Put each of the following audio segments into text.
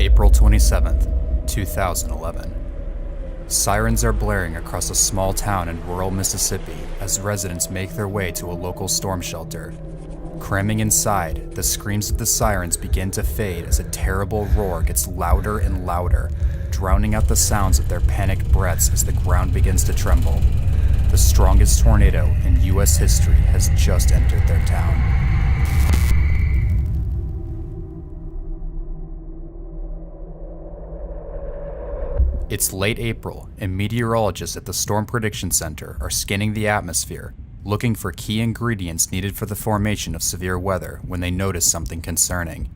April 27th, 2011. Sirens are blaring across a small town in rural Mississippi as residents make their way to a local storm shelter. Cramming inside, the screams of the sirens begin to fade as a terrible roar gets louder and louder, drowning out the sounds of their panicked breaths as the ground begins to tremble. The strongest tornado in U.S. history has just entered their town. It's late April, and meteorologists at the Storm Prediction Center are scanning the atmosphere, looking for key ingredients needed for the formation of severe weather when they notice something concerning.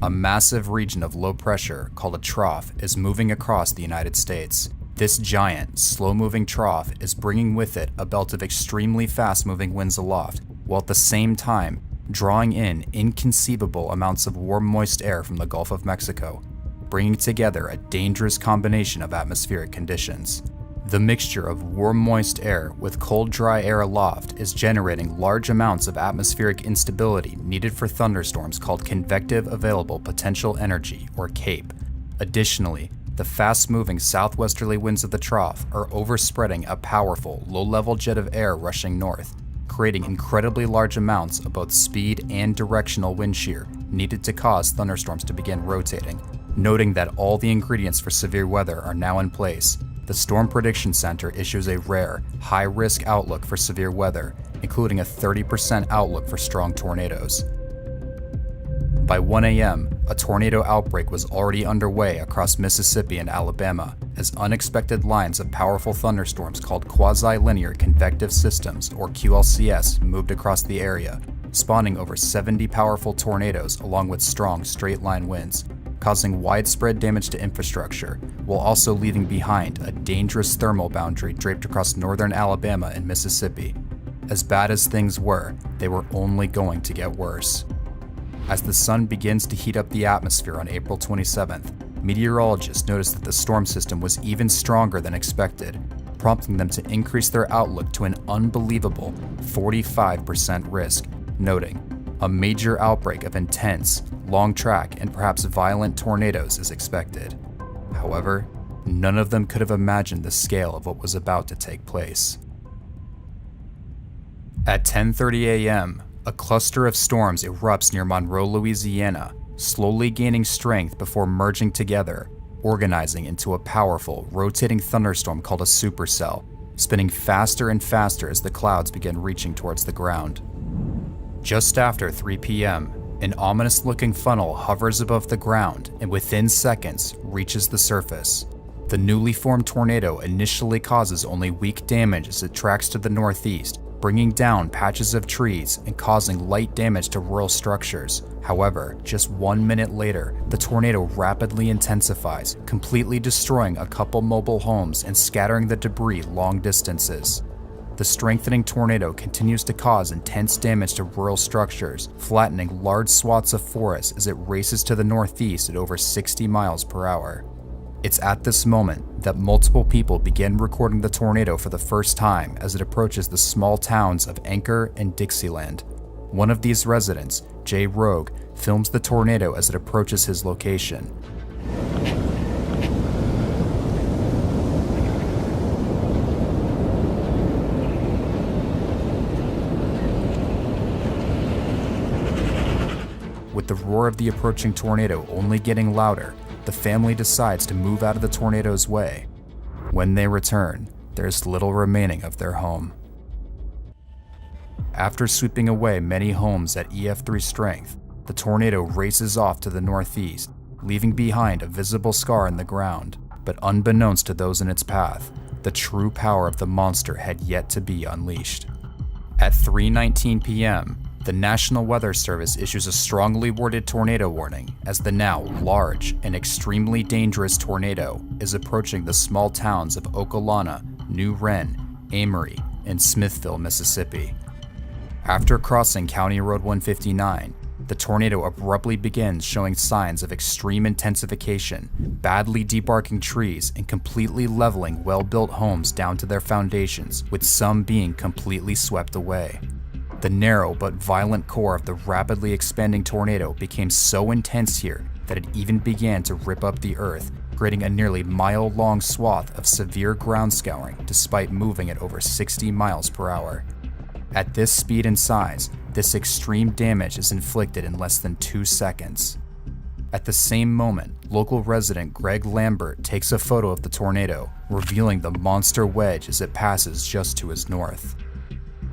A massive region of low pressure, called a trough, is moving across the United States. This giant, slow-moving trough is bringing with it a belt of extremely fast-moving winds aloft, while at the same time drawing in inconceivable amounts of warm, moist air from the Gulf of Mexico, bringing together a dangerous combination of atmospheric conditions. The mixture of warm, moist air with cold, dry air aloft is generating large amounts of atmospheric instability needed for thunderstorms called convective available potential energy, or CAPE. Additionally, the fast-moving southwesterly winds of the trough are overspreading a powerful, low-level jet of air rushing north, creating incredibly large amounts of both speed and directional wind shear needed to cause thunderstorms to begin rotating. Noting that all the ingredients for severe weather are now in place, the Storm Prediction Center issues a rare, high-risk outlook for severe weather, including a 30% outlook for strong tornadoes. By 1 a.m., a tornado outbreak was already underway across Mississippi and Alabama as unexpected lines of powerful thunderstorms called quasi-linear convective systems, or QLCS, moved across the area, spawning over 70 powerful tornadoes along with strong straight-line winds, causing widespread damage to infrastructure, while also leaving behind a dangerous thermal boundary draped across northern Alabama and Mississippi. As bad as things were, they were only going to get worse. As the sun begins to heat up the atmosphere on April 27th, meteorologists noticed that the storm system was even stronger than expected, prompting them to increase their outlook to an unbelievable 45% risk, noting, "A major outbreak of intense, long-track, and perhaps violent tornadoes is expected." However, none of them could have imagined the scale of what was about to take place. At 10:30 a.m., a cluster of storms erupts near Monroe, Louisiana, slowly gaining strength before merging together, organizing into a powerful, rotating thunderstorm called a supercell, spinning faster and faster as the clouds begin reaching towards the ground. Just after 3 p.m., an ominous-looking funnel hovers above the ground and within seconds reaches the surface. The newly formed tornado initially causes only weak damage as it tracks to the northeast, bringing down patches of trees and causing light damage to rural structures. However, just 1 minute later, the tornado rapidly intensifies, completely destroying a couple mobile homes and scattering the debris long distances. The strengthening tornado continues to cause intense damage to rural structures, flattening large swaths of forest as it races to the northeast at over 60 miles per hour. It's at this moment that multiple people begin recording the tornado for the first time as it approaches the small towns of Anchor and Dixieland. One of these residents, Jay Rogue, films the tornado as it approaches his location. With the roar of the approaching tornado only getting louder, the family decides to move out of the tornado's way. When they return, there's little remaining of their home. After sweeping away many homes at EF5 strength, the tornado races off to the northeast, leaving behind a visible scar in the ground. But unbeknownst to those in its path, the true power of the monster had yet to be unleashed. At 3:19 p.m., the National Weather Service issues a strongly worded tornado warning as the now large and extremely dangerous tornado is approaching the small towns of Okolana, New Wren, Amory, and Smithville, Mississippi. After crossing County Road 159, the tornado abruptly begins showing signs of extreme intensification, badly debarking trees and completely leveling well-built homes down to their foundations, with some being completely swept away. The narrow but violent core of the rapidly expanding tornado became so intense here that it even began to rip up the earth, creating a nearly mile-long swath of severe ground scouring despite moving at over 60 miles per hour. At this speed and size, this extreme damage is inflicted in less than 2 seconds. At the same moment, local resident Greg Lambert takes a photo of the tornado, revealing the monster wedge as it passes just to his north.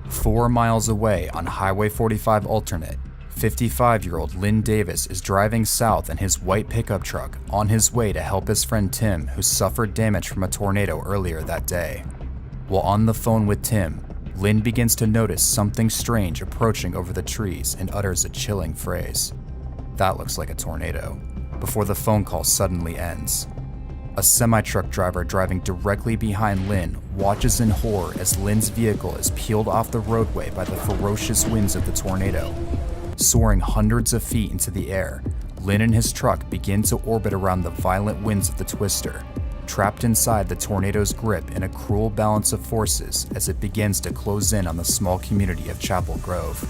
4 miles away on Highway 45 Alternate, 55-year-old Lynn Davis is driving south in his white pickup truck on his way to help his friend Tim, who suffered damage from a tornado earlier that day. While on the phone with Tim, Lynn begins to notice something strange approaching over the trees and utters a chilling phrase. "That looks like a tornado," before the phone call suddenly ends. A semi-truck driver driving directly behind Lynn watches in horror as Lynn's vehicle is peeled off the roadway by the ferocious winds of the tornado. Soaring hundreds of feet into the air, Lynn and his truck begin to orbit around the violent winds of the twister, trapped inside the tornado's grip in a cruel balance of forces as it begins to close in on the small community of Chapel Grove.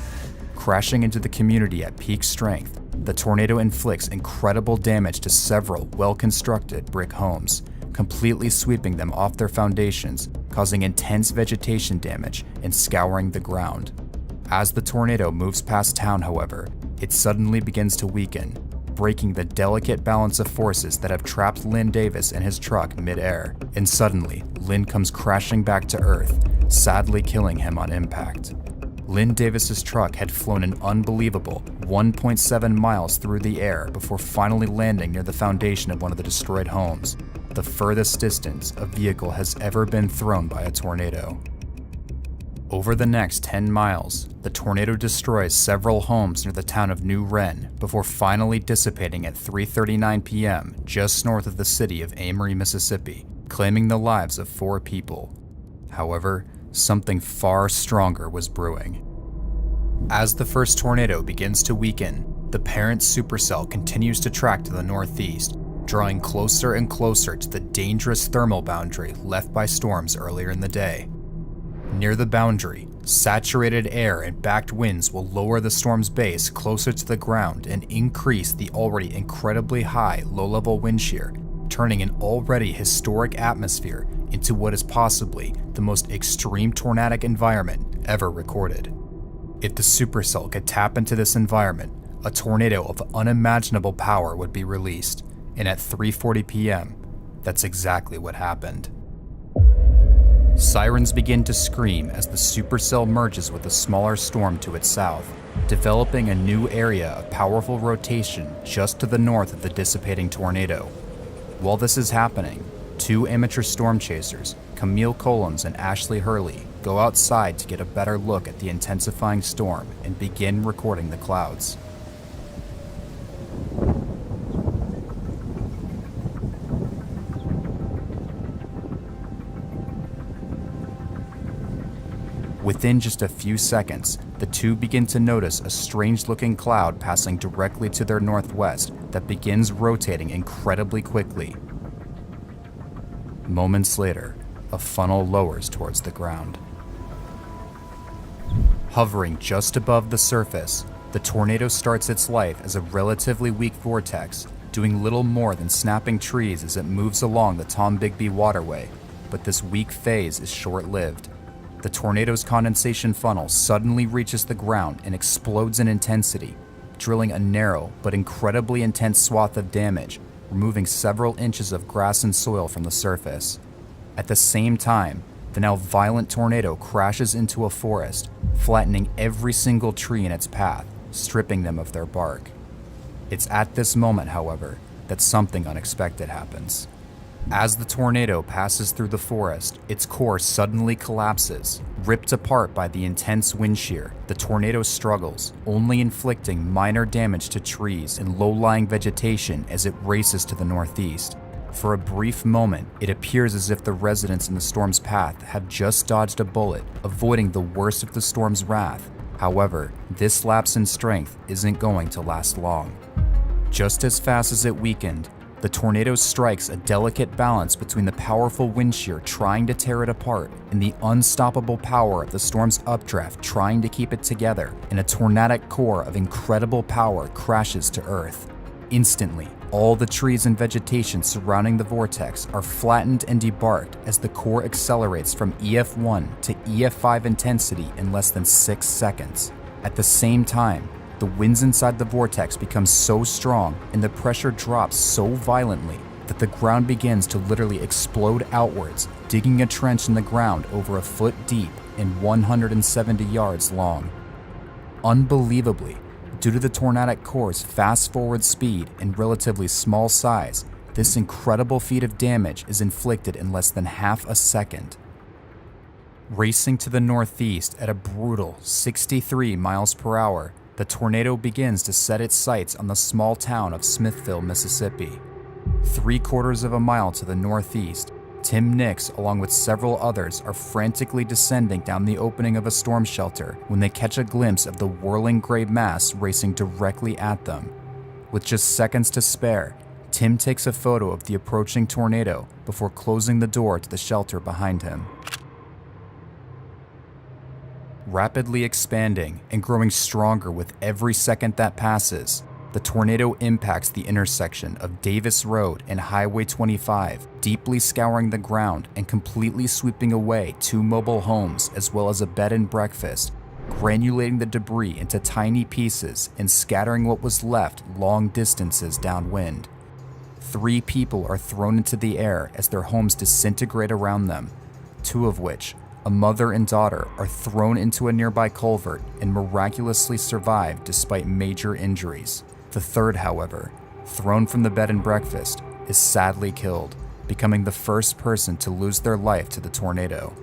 Crashing into the community at peak strength, the tornado inflicts incredible damage to several well-constructed brick homes, completely sweeping them off their foundations, causing intense vegetation damage and scouring the ground. As the tornado moves past town, however, it suddenly begins to weaken, breaking the delicate balance of forces that have trapped Lynn Davis and his truck mid-air, and suddenly, Lynn comes crashing back to Earth, sadly killing him on impact. Lynn Davis's truck had flown an unbelievable 1.7 miles through the air before finally landing near the foundation of one of the destroyed homes, the furthest distance a vehicle has ever been thrown by a tornado. Over the next 10 miles, the tornado destroys several homes near the town of New Wren before finally dissipating at 3:39 p.m. just north of the city of Amory, Mississippi, claiming the lives of 4 people. However, something far stronger was brewing. As the first tornado begins to weaken, the parent supercell continues to track to the northeast, drawing closer and closer to the dangerous thermal boundary left by storms earlier in the day. Near the boundary, saturated air and backed winds will lower the storm's base closer to the ground and increase the already incredibly high low-level wind shear, turning an already historic atmosphere into what is possibly the most extreme tornadic environment ever recorded. If the supercell could tap into this environment, a tornado of unimaginable power would be released, and at 3:40 p.m., that's exactly what happened. Sirens begin to scream as the supercell merges with a smaller storm to its south, developing a new area of powerful rotation just to the north of the dissipating tornado. While this is happening, 2 amateur storm chasers, Camille Collins and Ashley Hurley, go outside to get a better look at the intensifying storm and begin recording the clouds. Within just a few seconds, the two begin to notice a strange-looking cloud passing directly to their northwest that begins rotating incredibly quickly. Moments later, a funnel lowers towards the ground. Hovering just above the surface, the tornado starts its life as a relatively weak vortex, doing little more than snapping trees as it moves along the Tombigbee waterway, but this weak phase is short-lived. The tornado's condensation funnel suddenly reaches the ground and explodes in intensity, drilling a narrow but incredibly intense swath of damage, removing several inches of grass and soil from the surface. At the same time, the now violent tornado crashes into a forest, flattening every single tree in its path, stripping them of their bark. It's at this moment, however, that something unexpected happens. As the tornado passes through the forest, its core suddenly collapses. Ripped apart by the intense wind shear, the tornado struggles, only inflicting minor damage to trees and low-lying vegetation as it races to the northeast. For a brief moment, it appears as if the residents in the storm's path have just dodged a bullet, avoiding the worst of the storm's wrath. However, this lapse in strength isn't going to last long. Just as fast as it weakened, the tornado strikes a delicate balance between the powerful wind shear trying to tear it apart and the unstoppable power of the storm's updraft trying to keep it together, and a tornadic core of incredible power crashes to Earth. Instantly, All the trees and vegetation surrounding the vortex are flattened and debarked as the core accelerates from EF1 to EF5 intensity in less than 6 seconds. At the same time, the winds inside the vortex become so strong and the pressure drops so violently that the ground begins to literally explode outwards, digging a trench in the ground over a foot deep and 170 yards long. Unbelievably, due to the tornadic core's fast-forward speed and relatively small size, this incredible feat of damage is inflicted in less than half a second. Racing to the northeast at a brutal 63 miles per hour, the tornado begins to set its sights on the small town of Smithville, Mississippi. 3/4 of a mile to the northeast, Tim Nix, along with several others, are frantically descending down the opening of a storm shelter when they catch a glimpse of the whirling gray mass racing directly at them. With just seconds to spare, Tim takes a photo of the approaching tornado before closing the door to the shelter behind him. Rapidly expanding and growing stronger with every second that passes, the tornado impacts the intersection of Davis Road and Highway 25, deeply scouring the ground and completely sweeping away 2 mobile homes as well as a bed and breakfast, granulating the debris into tiny pieces and scattering what was left long distances downwind. 3 people are thrown into the air as their homes disintegrate around them, 2 of which, a mother and daughter, are thrown into a nearby culvert and miraculously survive despite major injuries. The third, however, thrown from the bed and breakfast, is sadly killed, becoming the first person to lose their life to the tornado.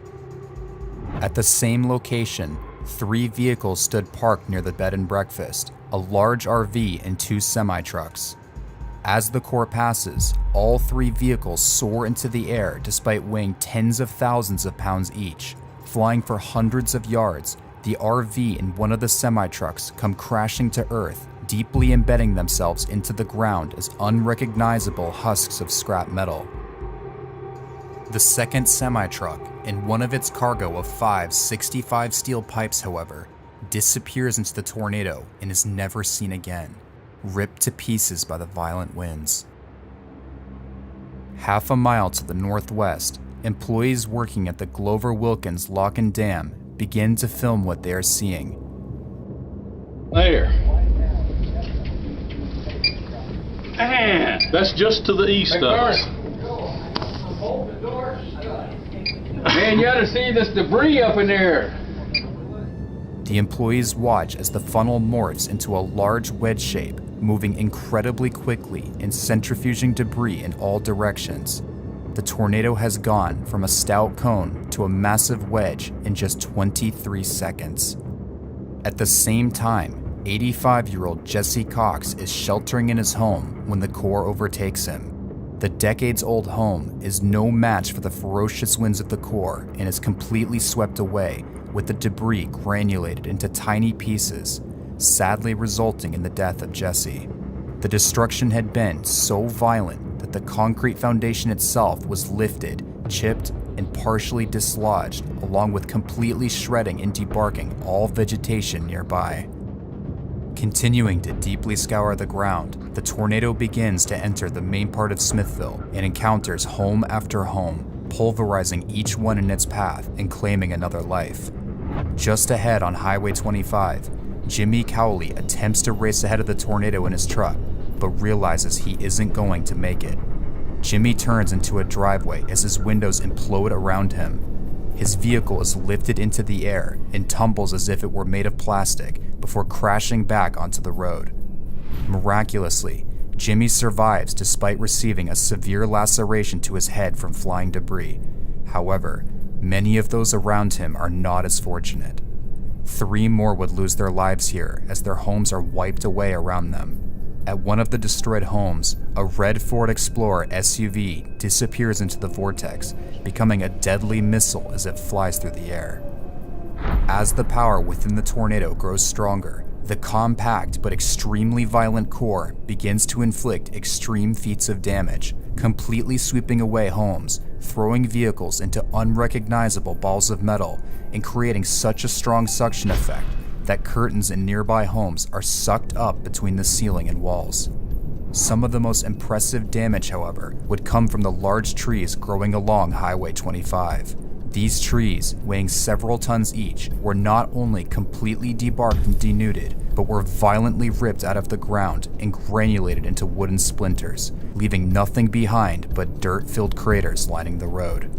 At the same location, 3 vehicles stood parked near the bed and breakfast, a large RV and 2 semi-trucks. As the core passes, all 3 vehicles soar into the air despite weighing tens of thousands of pounds each. Flying for hundreds of yards, the RV and one of the semi-trucks come crashing to earth, deeply embedding themselves into the ground as unrecognizable husks of scrap metal. The second semi-truck and one of its cargo of 5 65 steel pipes, however, disappears into the tornado and is never seen again, ripped to pieces by the violent winds. Half a mile to the northwest, employees working at the Glover Wilkins Lock and Dam begin to film what they are seeing. There. Man, that's just to the east of us. Man, you ought to see this debris up in there. The employees watch as the funnel morphs into a large wedge shape, moving incredibly quickly and centrifuging debris in all directions. The tornado has gone from a stout cone to a massive wedge in just 23 seconds. At the same time, 85-year-old Jesse Cox is sheltering in his home when the core overtakes him. The decades-old home is no match for the ferocious winds of the core and is completely swept away, with the debris granulated into tiny pieces, sadly resulting in the death of Jesse. The destruction had been so violent that the concrete foundation itself was lifted, chipped, and partially dislodged, along with completely shredding and debarking all vegetation nearby. Continuing to deeply scour the ground, the tornado begins to enter the main part of Smithville and encounters home after home, pulverizing each one in its path and claiming another life. Just ahead on Highway 25, Jimmy Cowley attempts to race ahead of the tornado in his truck, but realizes he isn't going to make it. Jimmy turns into a driveway as his windows implode around him. His vehicle is lifted into the air and tumbles as if it were made of plastic before crashing back onto the road. Miraculously, Jimmy survives despite receiving a severe laceration to his head from flying debris. However, many of those around him are not as fortunate. 3 more would lose their lives here as their homes are wiped away around them. At one of the destroyed homes, a red Ford Explorer SUV disappears into the vortex, becoming a deadly missile as it flies through the air. As the power within the tornado grows stronger, the compact but extremely violent core begins to inflict extreme feats of damage, completely sweeping away homes, throwing vehicles into unrecognizable balls of metal, and creating such a strong suction effect that curtains in nearby homes are sucked up between the ceiling and walls. Some of the most impressive damage, however, would come from the large trees growing along Highway 25. These trees, weighing several tons each, were not only completely debarked and denuded, but were violently ripped out of the ground and granulated into wooden splinters, leaving nothing behind but dirt-filled craters lining the road.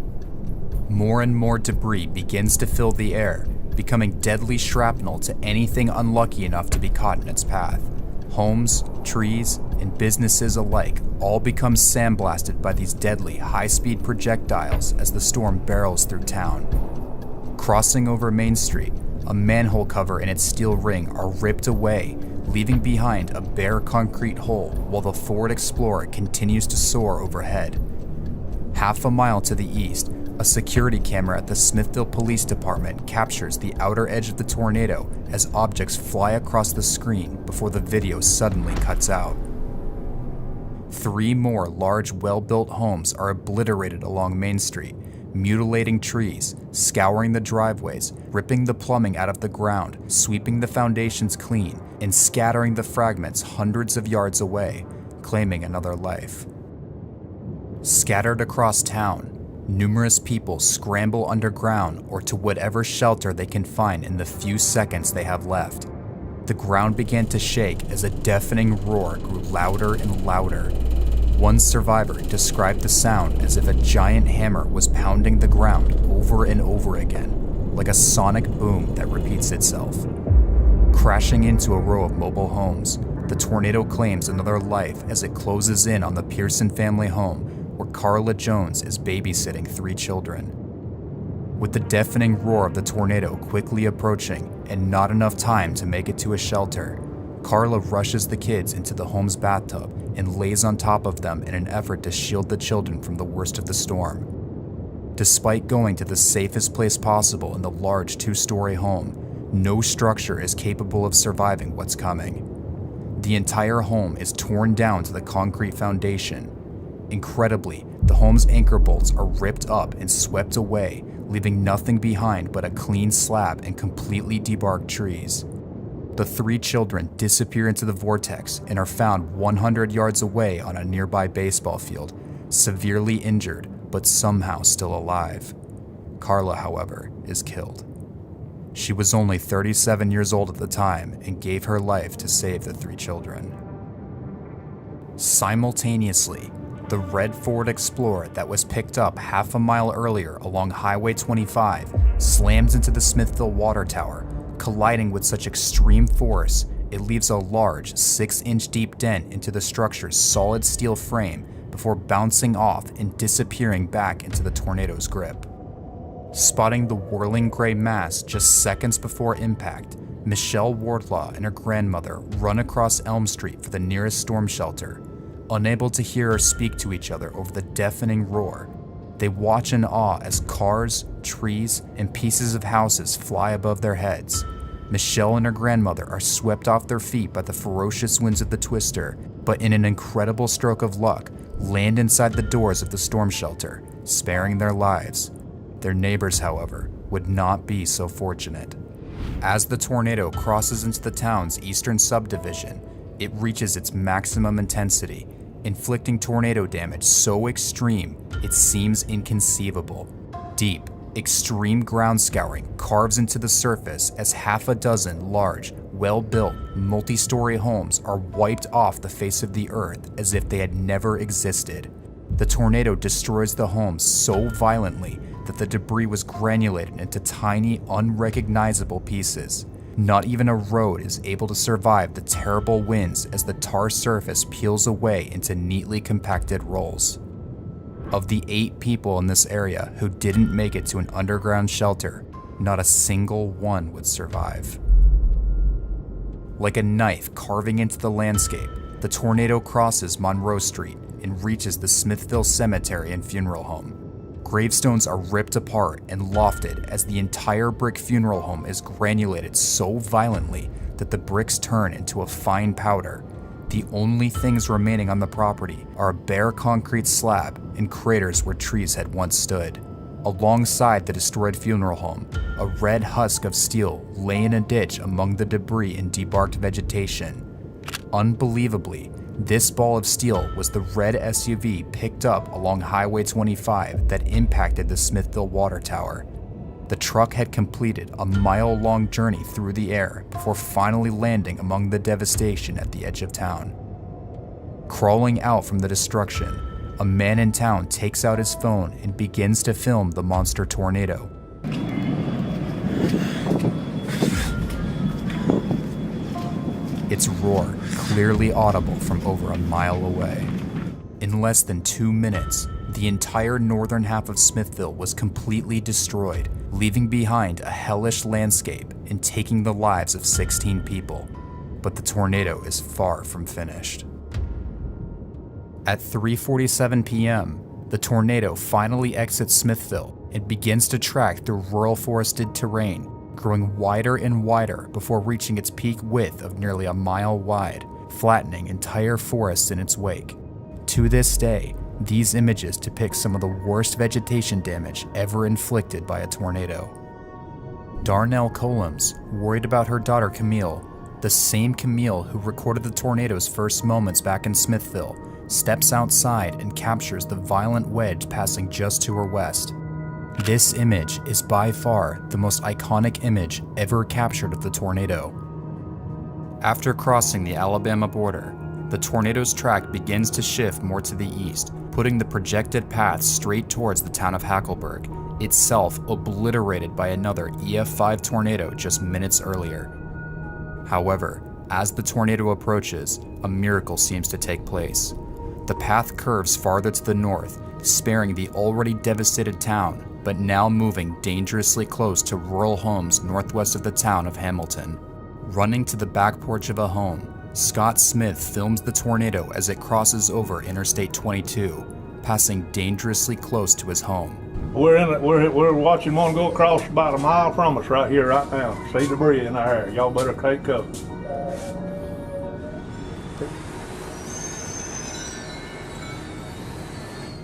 More and more debris begins to fill the air, becoming deadly shrapnel to anything unlucky enough to be caught in its path. Homes, trees, and businesses alike all become sandblasted by these deadly, high-speed projectiles as the storm barrels through town. Crossing over Main Street, a manhole cover and its steel ring are ripped away, leaving behind a bare concrete hole while the Ford Explorer continues to soar overhead. Half a mile to the east, a security camera at the Smithville Police Department captures the outer edge of the tornado as objects fly across the screen before the video suddenly cuts out. 3 more large, well-built homes are obliterated along Main Street, mutilating trees, scouring the driveways, ripping the plumbing out of the ground, sweeping the foundations clean, and scattering the fragments hundreds of yards away, claiming another life. Scattered across town, numerous people scramble underground or to whatever shelter they can find in the few seconds they have left. The ground began to shake as a deafening roar grew louder and louder. One survivor described the sound as if a giant hammer was pounding the ground over and over again, like a sonic boom that repeats itself. Crashing into a row of mobile homes, the tornado claims another life as it closes in on the Pearson family home, where Carla Jones is babysitting 3 children. With the deafening roar of the tornado quickly approaching and not enough time to make it to a shelter, Carla rushes the kids into the home's bathtub and lays on top of them in an effort to shield the children from the worst of the storm. Despite going to the safest place possible in the large 2-story home, no structure is capable of surviving what's coming. The entire home is torn down to the concrete foundation. Incredibly, the home's anchor bolts are ripped up and swept away, leaving nothing behind but a clean slab and completely debarked trees. The 3 children disappear into the vortex and are found 100 yards away on a nearby baseball field, severely injured but somehow still alive. Carla, however, is killed. She was only 37 years old at the time and gave her life to save the 3 children. Simultaneously, the red Ford Explorer that was picked up half a mile earlier along Highway 25 slams into the Smithville Water Tower, colliding with such extreme force it leaves a large 6-inch deep dent into the structure's solid steel frame before bouncing off and disappearing back into the tornado's grip. Spotting the whirling gray mass just seconds before impact, Michelle Wardlaw and her grandmother run across Elm Street for the nearest storm shelter. Unable to hear or speak to each other over the deafening roar, they watch in awe as cars, trees, and pieces of houses fly above their heads. Michelle and her grandmother are swept off their feet by the ferocious winds of the twister, but in an incredible stroke of luck, land inside the doors of the storm shelter, sparing their lives. Their neighbors, however, would not be so fortunate. As the tornado crosses into the town's eastern subdivision, it reaches its maximum intensity, inflicting tornado damage so extreme it seems inconceivable. Deep, extreme ground scouring carves into the surface as half a dozen large, well-built, multi-story homes are wiped off the face of the earth as if they had never existed. The tornado destroys the homes so violently that the debris was granulated into tiny, unrecognizable pieces. Not even a road is able to survive the terrible winds as the tar surface peels away into neatly compacted rolls. Of the 8 people in this area who didn't make it to an underground shelter, not a single one would survive. Like a knife carving into the landscape, the tornado crosses Monroe Street and reaches the Smithville Cemetery and Funeral Home. Gravestones are ripped apart and lofted as the entire brick funeral home is granulated so violently that the bricks turn into a fine powder. The only things remaining on the property are a bare concrete slab and craters where trees had once stood. Alongside the destroyed funeral home, a red husk of steel lay in a ditch among the debris and debarked vegetation. Unbelievably, This ball of steel was the red SUV picked up along Highway 25 that impacted the Smithville water tower. The truck had completed a mile-long journey through the air before finally landing among the devastation at the edge of town. Crawling out from the destruction, a man in town takes out his phone and begins to film the monster tornado. Its roar clearly audible from over a mile away. In less than 2 minutes, the entire northern half of Smithville was completely destroyed, leaving behind a hellish landscape and taking the lives of 16 people. But the tornado is far from finished. At 3:47 p.m., the tornado finally exits Smithville and begins to track through rural forested terrain, growing wider and wider before reaching its peak width of nearly a mile wide, flattening entire forests in its wake. To this day, these images depict some of the worst vegetation damage ever inflicted by a tornado. Darnell Colums, worried about her daughter Camille, the same Camille who recorded the tornado's first moments back in Smithville, steps outside and captures the violent wedge passing just to her west. This image is by far the most iconic image ever captured of the tornado. After crossing the Alabama border, the tornado's track begins to shift more to the east, putting the projected path straight towards the town of Hackleburg, itself obliterated by another EF5 tornado just minutes earlier. However, as the tornado approaches, a miracle seems to take place. The path curves farther to the north, sparing the already devastated town, but now moving dangerously close to rural homes northwest of the town of Hamilton. Running to the back porch of a home, Scott Smith films the tornado as it crosses over Interstate 22, passing dangerously close to his home. We're watching one go across about a mile from us right here, right now. See debris in our air. Y'all better take cover.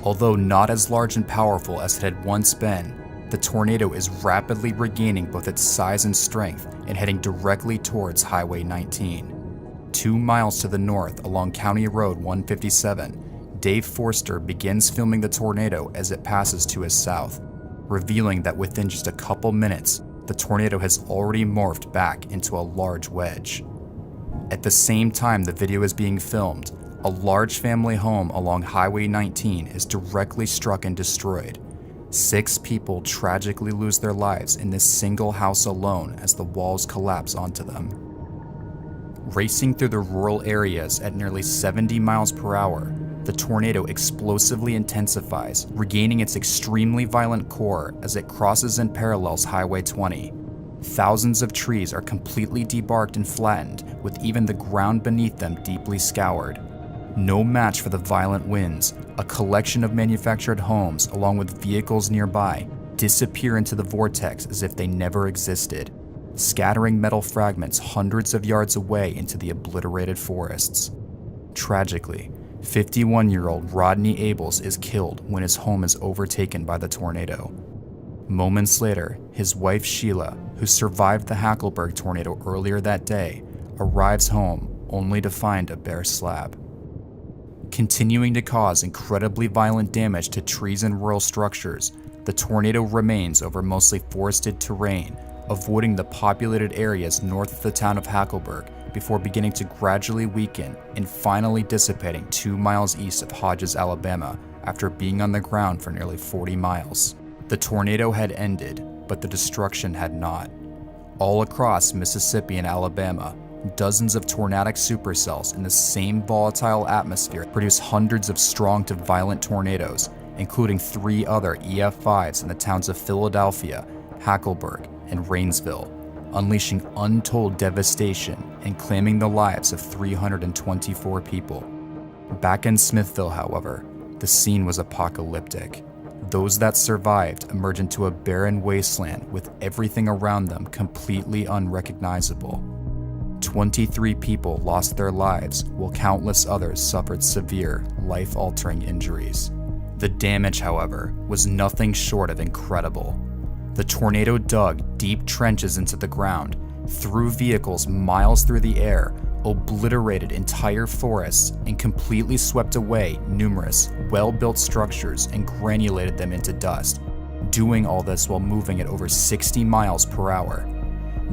Although not as large and powerful as it had once been, the tornado is rapidly regaining both its size and strength and heading directly towards Highway 19. 2 miles to the north along County Road 157, Dave Forster begins filming the tornado as it passes to his south, revealing that within just a couple minutes, the tornado has already morphed back into a large wedge. At the same time the video is being filmed, a large family home along Highway 19 is directly struck and destroyed. 6 people tragically lose their lives in this single house alone as the walls collapse onto them. Racing through the rural areas at nearly 70 miles per hour, the tornado explosively intensifies, regaining its extremely violent core as it crosses and parallels Highway 20. Thousands of trees are completely debarked and flattened, with even the ground beneath them deeply scoured. No match for the violent winds, a collection of manufactured homes, along with vehicles nearby, disappear into the vortex as if they never existed, scattering metal fragments hundreds of yards away into the obliterated forests. Tragically, 51-year-old Rodney Abels is killed when his home is overtaken by the tornado. Moments later, his wife Sheila, who survived the Hackleburg tornado earlier that day, arrives home only to find a bare slab. Continuing to cause incredibly violent damage to trees and rural structures, the tornado remains over mostly forested terrain, avoiding the populated areas north of the town of Hackleburg before beginning to gradually weaken and finally dissipating 2 miles east of Hodges, Alabama, after being on the ground for nearly 40 miles. The tornado had ended, but the destruction had not. All across Mississippi and Alabama, dozens of tornadic supercells in the same volatile atmosphere produce hundreds of strong to violent tornadoes, including 3 other EF5s in the towns of Philadelphia, Hackleburg, and Rainsville, unleashing untold devastation and claiming the lives of 324 people. Back in Smithville, however, the scene was apocalyptic. Those that survived emerged into a barren wasteland with everything around them completely unrecognizable. 23 people lost their lives, while countless others suffered severe, life-altering injuries. The damage, however, was nothing short of incredible. The tornado dug deep trenches into the ground, threw vehicles miles through the air, obliterated entire forests, and completely swept away numerous, well-built structures and granulated them into dust, doing all this while moving at over 60 miles per hour.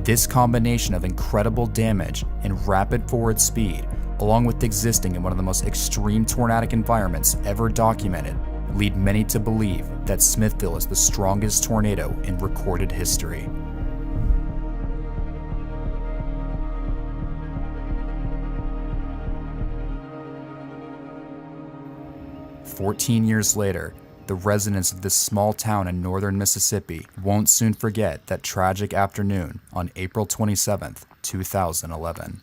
This combination of incredible damage and rapid forward speed, along with existing in one of the most extreme tornadic environments ever documented, lead many to believe that Smithville is the strongest tornado in recorded history. "14 years later, the residents of this small town in northern Mississippi won't soon forget that tragic afternoon on April 27, 2011.